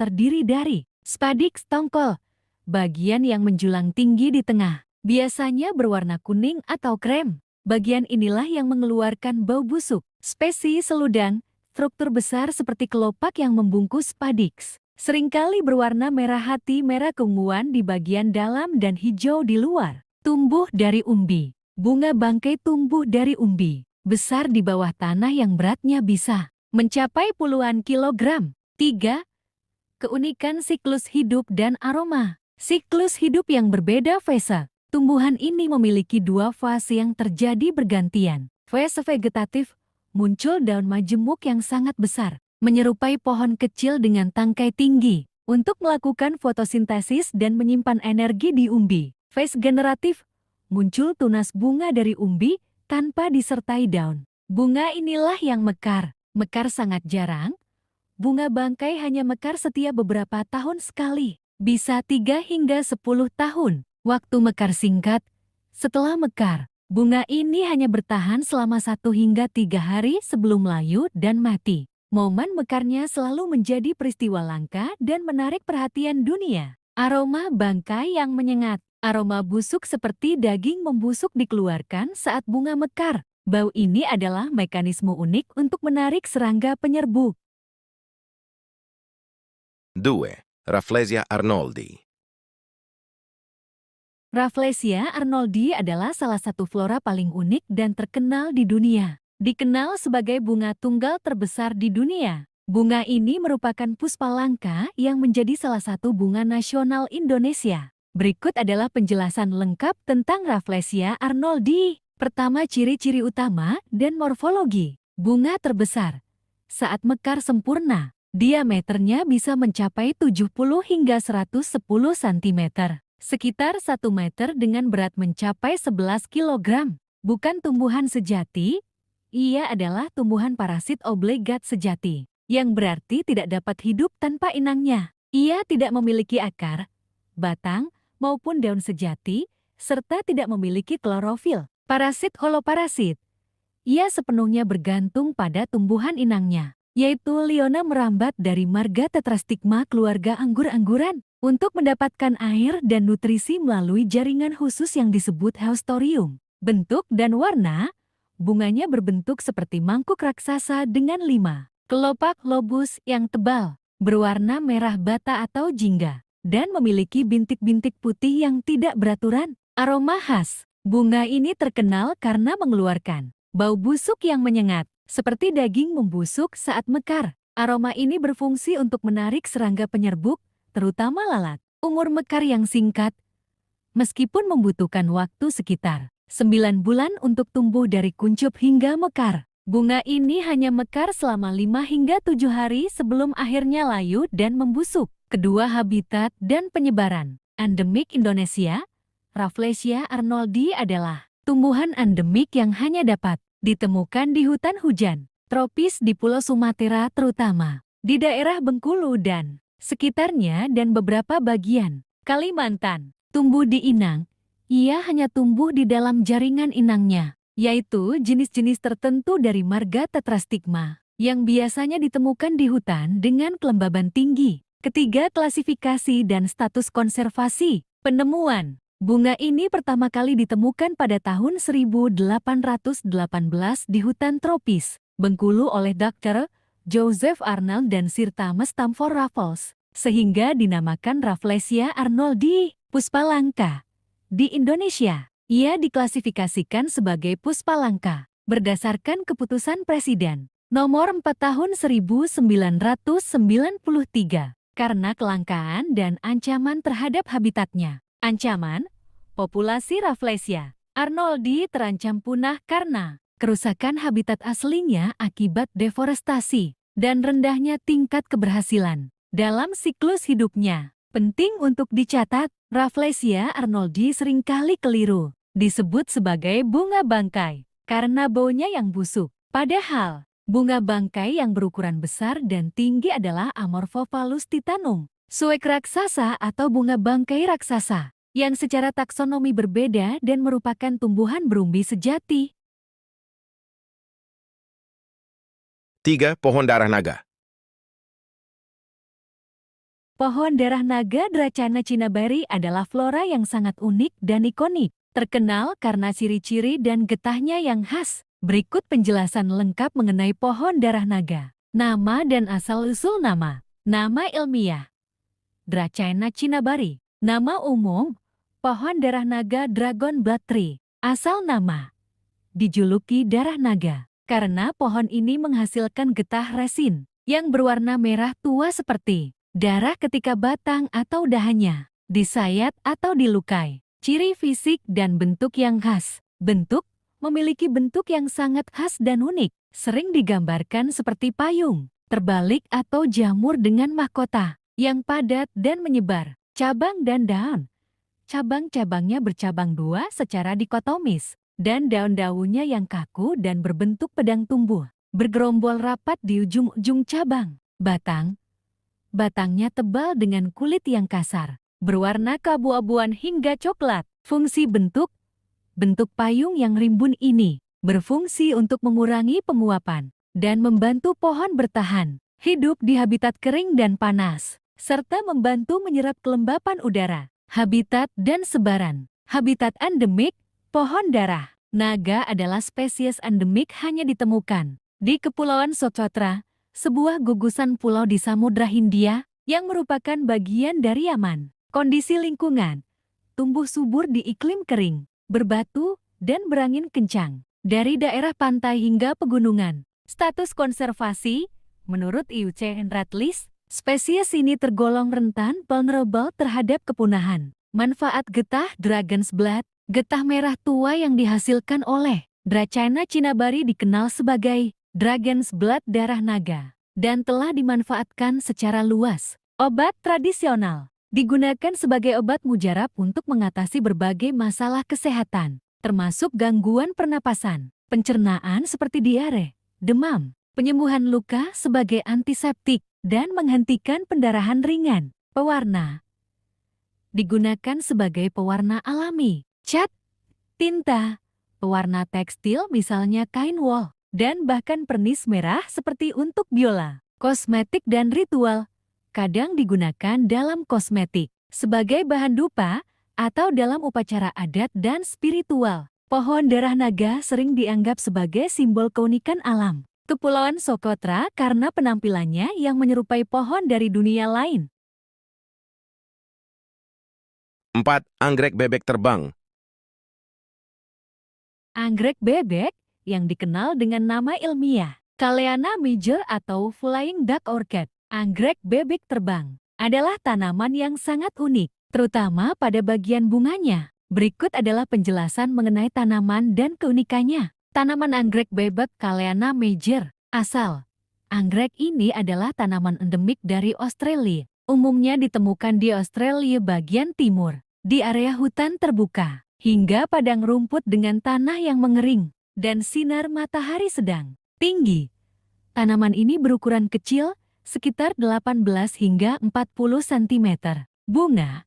terdiri dari spadix tongkol, bagian yang menjulang tinggi di tengah, biasanya berwarna kuning atau krem. Bagian inilah yang mengeluarkan bau busuk. Spesies seludang, struktur besar seperti kelopak yang membungkus spadix. Seringkali berwarna merah hati merah keunguan di bagian dalam dan hijau di luar. Tumbuh dari umbi. Bunga bangkai tumbuh dari umbi. Besar di bawah tanah yang beratnya bisa mencapai puluhan kilogram. 3. Keunikan siklus hidup dan aroma. Siklus hidup yang berbeda fase. Tumbuhan ini memiliki dua fase yang terjadi bergantian. Fase vegetatif, muncul daun majemuk yang sangat besar, menyerupai pohon kecil dengan tangkai tinggi, untuk melakukan fotosintesis dan menyimpan energi di umbi. Fase generatif, muncul tunas bunga dari umbi tanpa disertai daun. Bunga inilah yang mekar. Mekar sangat jarang. Bunga bangkai hanya mekar setiap beberapa tahun sekali, bisa 3 hingga 10 tahun. Waktu mekar singkat. Setelah mekar, bunga ini hanya bertahan selama 1 hingga 3 hari sebelum layu dan mati. Momen mekarnya selalu menjadi peristiwa langka dan menarik perhatian dunia. Aroma bangkai yang menyengat. Aroma busuk seperti daging membusuk dikeluarkan saat bunga mekar. Bau ini adalah mekanisme unik untuk menarik serangga penyerbu. 2. Rafflesia arnoldi. Rafflesia arnoldi adalah salah satu flora paling unik dan terkenal di dunia. Dikenal sebagai bunga tunggal terbesar di dunia. Bunga ini merupakan puspa langka yang menjadi salah satu bunga nasional Indonesia. Berikut adalah penjelasan lengkap tentang Rafflesia arnoldi. Pertama, ciri-ciri utama dan morfologi. Bunga terbesar. Saat mekar sempurna, diameternya bisa mencapai 70 hingga 110 cm. Sekitar 1 meter dengan berat mencapai 11 kg. Bukan tumbuhan sejati, ia adalah tumbuhan parasit obligat sejati, yang berarti tidak dapat hidup tanpa inangnya. Ia tidak memiliki akar, batang, maupun daun sejati, serta tidak memiliki klorofil. Parasit holoparasit. Ia sepenuhnya bergantung pada tumbuhan inangnya, yaitu Liona merambat dari marga tetrastigma keluarga anggur-angguran untuk mendapatkan air dan nutrisi melalui jaringan khusus yang disebut haustorium. Bentuk dan warna, bunganya berbentuk seperti mangkuk raksasa dengan 5 kelopak lobus yang tebal, berwarna merah bata atau jingga, dan memiliki bintik-bintik putih yang tidak beraturan. Aroma khas, bunga ini terkenal karena mengeluarkan bau busuk yang menyengat, seperti daging membusuk saat mekar. Aroma ini berfungsi untuk menarik serangga penyerbuk, terutama lalat. Umur mekar yang singkat, meskipun membutuhkan waktu sekitar 9 bulan untuk tumbuh dari kuncup hingga mekar. Bunga ini hanya mekar selama 5 hingga 7 hari sebelum akhirnya layu dan membusuk. Kedua, habitat dan penyebaran. Endemik Indonesia, Rafflesia arnoldi adalah tumbuhan endemik yang hanya dapat ditemukan di hutan hujan tropis di Pulau Sumatera, terutama di daerah Bengkulu dan sekitarnya dan beberapa bagian Kalimantan. Tumbuh di inang, ia hanya tumbuh di dalam jaringan inangnya, yaitu jenis-jenis tertentu dari marga tetrastigma yang biasanya ditemukan di hutan dengan kelembaban tinggi. Ketiga, klasifikasi dan status konservasi. Penemuan. Bunga ini pertama kali ditemukan pada tahun 1818 di hutan tropis Bengkulu oleh Dr. Joseph Arnold dan Sir Thomas Stamford Raffles, sehingga dinamakan Rafflesia arnoldi, puspa langka. Di Indonesia, ia diklasifikasikan sebagai puspa langka berdasarkan keputusan Presiden Nomor 4 Tahun 1993 karena kelangkaan dan ancaman terhadap habitatnya. Ancaman, populasi Rafflesia arnoldi terancam punah karena kerusakan habitat aslinya akibat deforestasi dan rendahnya tingkat keberhasilan dalam siklus hidupnya. Penting untuk dicatat, Rafflesia arnoldi seringkali keliru disebut sebagai bunga bangkai karena baunya yang busuk. Padahal, bunga bangkai yang berukuran besar dan tinggi adalah Amorphophallus titanum, suek raksasa atau bunga bangkai raksasa, yang secara taksonomi berbeda dan merupakan tumbuhan berumbi sejati. 3. Pohon darah naga. Pohon darah naga Dracana cinnamberry adalah flora yang sangat unik dan ikonik, terkenal karena ciri-ciri dan getahnya yang khas. Berikut penjelasan lengkap mengenai pohon darah naga. Nama dan asal-usul nama. Nama ilmiah, Dracana cinnamberry. Nama umum, pohon darah naga Dragon Blood Tree. Asal nama, dijuluki darah naga, karena pohon ini menghasilkan getah resin yang berwarna merah tua seperti darah ketika batang atau dahannya disayat atau dilukai. Ciri fisik dan bentuk yang khas. Bentuk, memiliki bentuk yang sangat khas dan unik, sering digambarkan seperti payung terbalik atau jamur dengan mahkota yang padat dan menyebar. Cabang dan daun. Cabang-cabangnya bercabang dua secara dikotomis, dan daun-daunnya yang kaku dan berbentuk pedang tumbuh, bergerombol rapat di ujung-ujung cabang. Batang. Batangnya tebal dengan kulit yang kasar, berwarna keabu-abuan hingga coklat. Fungsi bentuk. Bentuk payung yang rimbun ini berfungsi untuk mengurangi penguapan dan membantu pohon bertahan hidup di habitat kering dan panas, serta membantu menyerap kelembapan udara. Habitat dan sebaran. Habitat endemik, pohon darah naga adalah spesies endemik hanya ditemukan di Kepulauan Socotra, sebuah gugusan pulau di Samudra Hindia yang merupakan bagian dari Yaman. Kondisi lingkungan, tumbuh subur di iklim kering, berbatu, dan berangin kencang. Dari daerah pantai hingga pegunungan. Status konservasi, menurut IUCN Red List, spesies ini tergolong rentan vulnerable terhadap kepunahan. Manfaat getah Dragon's Blood. Getah merah tua yang dihasilkan oleh Dracana cinnamberry dikenal sebagai Dragon's Blood darah naga dan telah dimanfaatkan secara luas. Obat tradisional digunakan sebagai obat mujarab untuk mengatasi berbagai masalah kesehatan, termasuk gangguan pernapasan, pencernaan seperti diare, demam, penyembuhan luka sebagai antiseptik, dan menghentikan pendarahan ringan. Pewarna digunakan sebagai pewarna alami, cat, tinta, pewarna tekstil misalnya kain wol, dan bahkan pernis merah seperti untuk biola. Kosmetik dan ritual kadang digunakan dalam kosmetik, sebagai bahan dupa, atau dalam upacara adat dan spiritual. Pohon darah naga sering dianggap sebagai simbol keunikan alam Kepulauan Socotra karena penampilannya yang menyerupai pohon dari dunia lain. 4. Anggrek bebek terbang. Anggrek bebek, yang dikenal dengan nama ilmiah Kaleana major atau Flying Duck Orchid, anggrek bebek terbang, adalah tanaman yang sangat unik, terutama pada bagian bunganya. Berikut adalah penjelasan mengenai tanaman dan keunikannya. Tanaman anggrek bebek Kaleana major. Asal anggrek ini adalah tanaman endemik dari Australia. Umumnya ditemukan di Australia bagian timur, di area hutan terbuka, hingga padang rumput dengan tanah yang mengering dan sinar matahari sedang tinggi. Tanaman ini berukuran kecil, sekitar 18 hingga 40 cm. Bunga.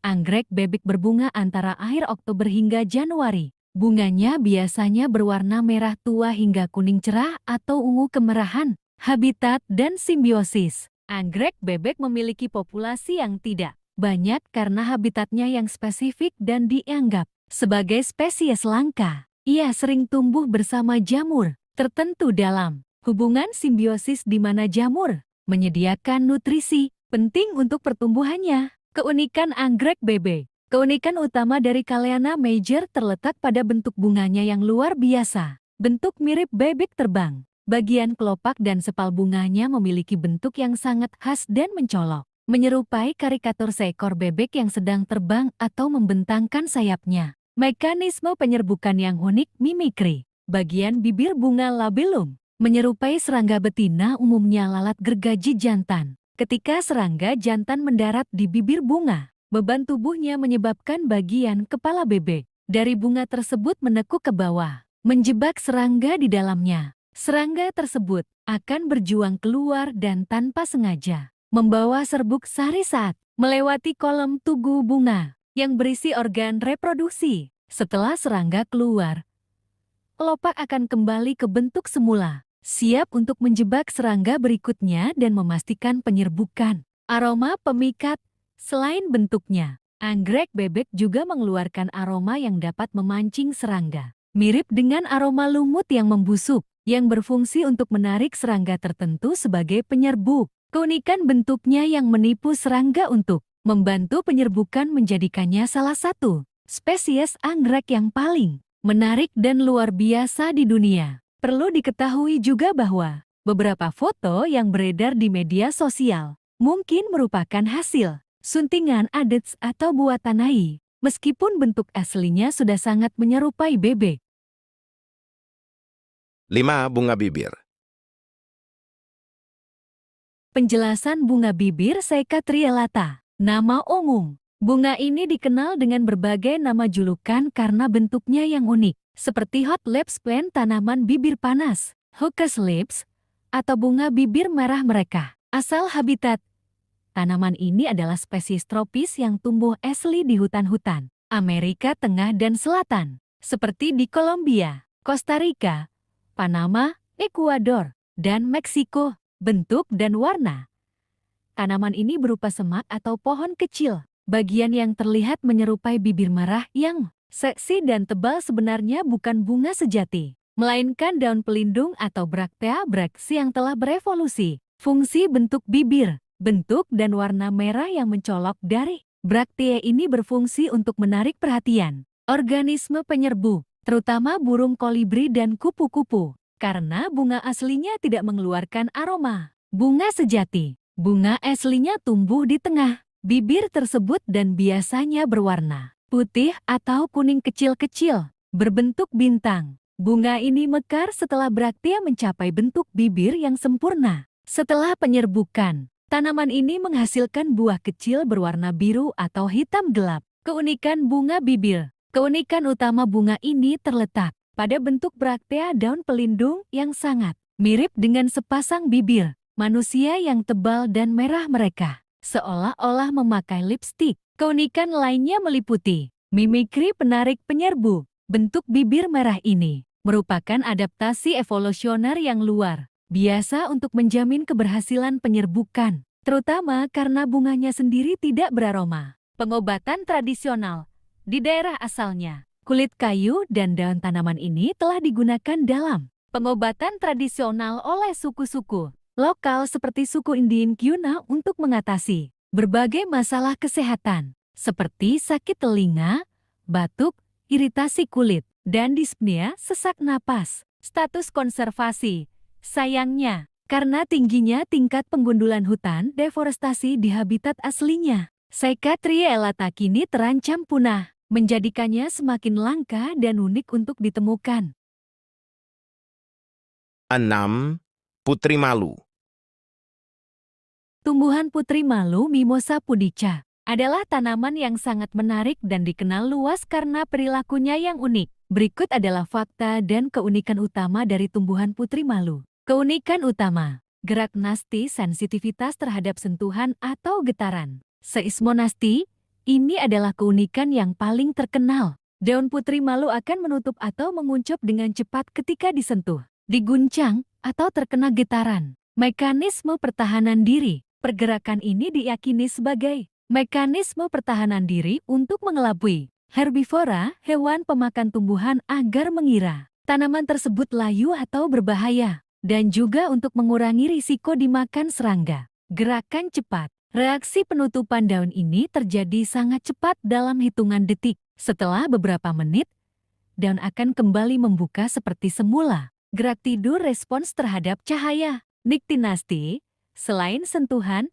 Anggrek bebek berbunga antara akhir Oktober hingga Januari. Bunganya biasanya berwarna merah tua hingga kuning cerah atau ungu kemerahan. Habitat dan simbiosis. Anggrek bebek memiliki populasi yang tidak banyak karena habitatnya yang spesifik dan dianggap sebagai spesies langka. Ia sering tumbuh bersama jamur tertentu dalam hubungan simbiosis di mana jamur menyediakan nutrisi penting untuk pertumbuhannya. Keunikan anggrek bebek. Keunikan utama dari Kaleana major terletak pada bentuk bunganya yang luar biasa. Bentuk mirip bebek terbang. Bagian kelopak dan sepal bunganya memiliki bentuk yang sangat khas dan mencolok, menyerupai karikatur seekor bebek yang sedang terbang atau membentangkan sayapnya. Mekanisme penyerbukan yang unik mimikri. Bagian bibir bunga labellum menyerupai serangga betina, umumnya lalat gergaji jantan. Ketika serangga jantan mendarat di bibir bunga, beban tubuhnya menyebabkan bagian kepala bebek dari bunga tersebut menekuk ke bawah, menjebak serangga di dalamnya. Serangga tersebut akan berjuang keluar dan tanpa sengaja membawa serbuk sari saat melewati kolom tugu bunga yang berisi organ reproduksi. Setelah serangga keluar, kelopak akan kembali ke bentuk semula, siap untuk menjebak serangga berikutnya dan memastikan penyerbukan Aroma pemikat. Selain bentuknya, anggrek bebek juga mengeluarkan aroma yang dapat memancing serangga. Mirip dengan aroma lumut yang membusuk, yang berfungsi untuk menarik serangga tertentu sebagai penyerbu. Keunikan bentuknya yang menipu serangga untuk membantu penyerbukan menjadikannya salah satu spesies anggrek yang paling menarik dan luar biasa di dunia. Perlu diketahui juga bahwa beberapa foto yang beredar di media sosial mungkin merupakan hasil suntingan adets atau buatan AI, meskipun bentuk aslinya sudah sangat menyerupai bebek. 5. Bunga bibir. Penjelasan bunga bibir Seicatriellata. Nama umum. Bunga ini dikenal dengan berbagai nama julukan karena bentuknya yang unik, seperti hot lips plant tanaman bibir panas, hocus lips, atau bunga bibir merah mereka. Asal habitat. Tanaman ini adalah spesies tropis yang tumbuh asli di hutan-hutan Amerika Tengah dan Selatan, seperti di Kolombia, Costa Rica, Panama, Ekuador, dan Meksiko. Bentuk dan warna. Tanaman ini berupa semak atau pohon kecil. Bagian yang terlihat menyerupai bibir merah yang seksi dan tebal sebenarnya bukan bunga sejati, melainkan daun pelindung atau braktea braksi yang telah berevolusi. Fungsi bentuk bibir, bentuk dan warna merah yang mencolok dari braktea ini berfungsi untuk menarik perhatian organisme penyerbu, terutama burung kolibri dan kupu-kupu. Karena bunga aslinya tidak mengeluarkan aroma bunga sejati. Bunga aslinya tumbuh di tengah bibir tersebut dan biasanya berwarna putih atau kuning kecil-kecil, berbentuk bintang. Bunga ini mekar setelah braktea mencapai bentuk bibir yang sempurna. Setelah penyerbukan, tanaman ini menghasilkan buah kecil berwarna biru atau hitam gelap. Keunikan bunga bibir. Keunikan utama bunga ini terletak pada bentuk braktea daun pelindung yang sangat mirip dengan sepasang bibir manusia yang tebal dan merah mereka, seolah-olah memakai lipstik. Keunikan lainnya meliputi mimikri penarik penyerbu. Bentuk bibir merah ini merupakan adaptasi evolusioner yang luar biasa untuk menjamin keberhasilan penyerbukan, terutama karena bunganya sendiri tidak beraroma. Pengobatan tradisional di daerah asalnya. Kulit kayu dan daun tanaman ini telah digunakan dalam pengobatan tradisional oleh suku-suku lokal seperti suku Indian Kuna untuk mengatasi berbagai masalah kesehatan seperti sakit telinga, batuk, iritasi kulit, dan dispnea sesak napas. Status konservasi. Sayangnya, karena tingginya tingkat penggundulan hutan deforestasi di habitat aslinya, Seicatriellata kini terancam punah, menjadikannya semakin langka dan unik untuk ditemukan. 6. Putri malu. Tumbuhan putri malu Mimosa pudica adalah tanaman yang sangat menarik dan dikenal luas karena perilakunya yang unik. Berikut adalah fakta dan keunikan utama dari tumbuhan putri malu. Keunikan utama, gerak nasti sensitivitas terhadap sentuhan atau getaran. Seismonasti, ini adalah keunikan yang paling terkenal. Daun putri malu akan menutup atau menguncup dengan cepat ketika disentuh, diguncang, atau terkena getaran. Mekanisme pertahanan diri. Pergerakan ini diyakini sebagai mekanisme pertahanan diri untuk mengelabui herbivora, hewan pemakan tumbuhan agar mengira tanaman tersebut layu atau berbahaya, dan juga untuk mengurangi risiko dimakan serangga. Gerakan cepat. Reaksi penutupan daun ini terjadi sangat cepat dalam hitungan detik. Setelah beberapa menit, daun akan kembali membuka seperti semula. Gerak tidur respons terhadap cahaya. Niktinasti, selain sentuhan,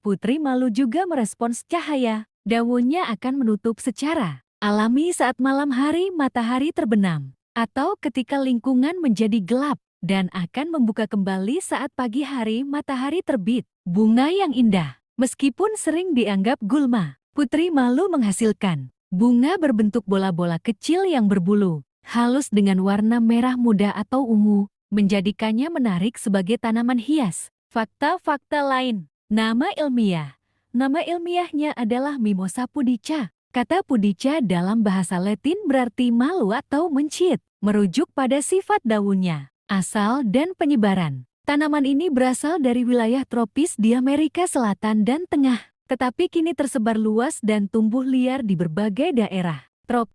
putri malu juga merespons cahaya. Daunnya akan menutup secara alami saat malam hari matahari terbenam, atau ketika lingkungan menjadi gelap, dan akan membuka kembali saat pagi hari matahari terbit. Bunga yang indah. Meskipun sering dianggap gulma, putri malu menghasilkan bunga berbentuk bola-bola kecil yang berbulu, halus dengan warna merah muda atau ungu, menjadikannya menarik sebagai tanaman hias. Fakta-fakta lain. Nama ilmiah. Nama ilmiahnya adalah Mimosa pudica. Kata pudica dalam bahasa Latin berarti malu atau mencit, merujuk pada sifat daunnya, asal dan penyebaran. Tanaman ini berasal dari wilayah tropis di Amerika Selatan dan Tengah, tetapi kini tersebar luas dan tumbuh liar di berbagai daerah tropis.